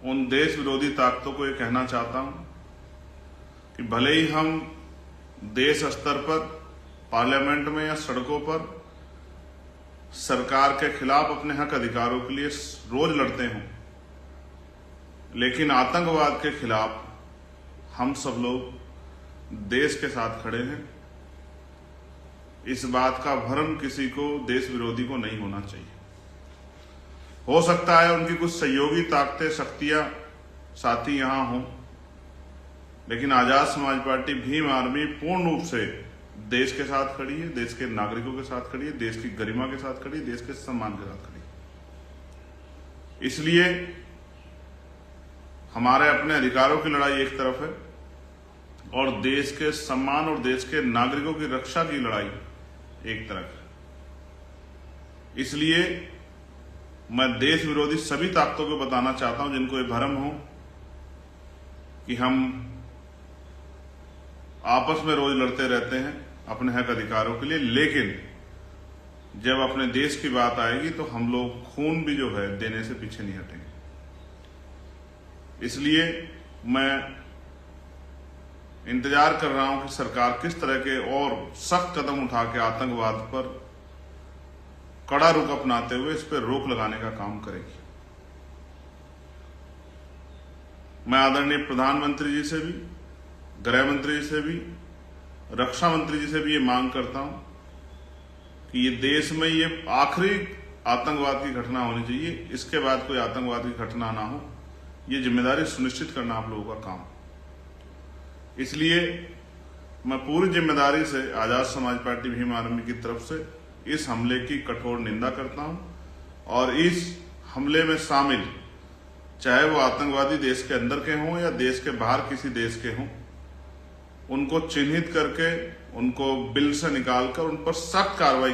उन देश विरोधी ताकतों को ये कहना चाहता हूं कि भले ही हम देश स्तर पर पार्लियामेंट में या सड़कों पर सरकार के खिलाफ अपने हक अधिकारों के लिए रोज लड़ते हों, लेकिन आतंकवाद के खिलाफ हम सब लोग देश के साथ खड़े हैं। इस बात का भ्रम किसी को, देश विरोधी को नहीं होना चाहिए। हो सकता है उनकी कुछ सहयोगी ताकतें, शक्तियां, साथी यहां हों, लेकिन आजाद समाज पार्टी भीम आर्मी पूर्ण रूप से देश के साथ खड़ी है, देश के नागरिकों के साथ खड़ी है, देश की गरिमा के साथ खड़ी है, देश के सम्मान के साथ खड़ी है। इसलिए हमारे अपने अधिकारों की लड़ाई एक तरफ है और देश के सम्मान और देश के नागरिकों की रक्षा की लड़ाई एक तरफ है। इसलिए मैं देश विरोधी सभी ताकतों को बताना चाहता हूं जिनको ये भ्रम हो कि हम आपस में रोज लड़ते रहते हैं अपने हक अधिकारों के लिए, लेकिन जब अपने देश की बात आएगी तो हम लोग खून भी जो है देने से पीछे नहीं हटेंगे। इसलिए मैं इंतजार कर रहा हूं कि सरकार किस तरह के और सख्त कदम उठा के आतंकवाद पर कड़ा रुख अपनाते हुए इस पर रोक लगाने का काम करेगी। मैं आदरणीय प्रधानमंत्री जी से भी, गृह मंत्री जी से भी, रक्षा मंत्री जी से भी ये मांग करता हूं कि ये देश में ये आखिरी आतंकवाद की घटना होनी चाहिए, इसके बाद कोई आतंकवाद की घटना ना हो। ये जिम्मेदारी सुनिश्चित करना आप लोगों का काम। इसलिए मैं पूरी जिम्मेदारी से आजाद समाज पार्टी भीम आर्मी की तरफ से इस हमले की कठोर निंदा करता हूं और इस हमले में शामिल, चाहे वो आतंकवादी देश के अंदर के हों या देश के बाहर किसी देश के हों, उनको चिन्हित करके, उनको बिल से निकालकर उन पर सख्त कार्रवाई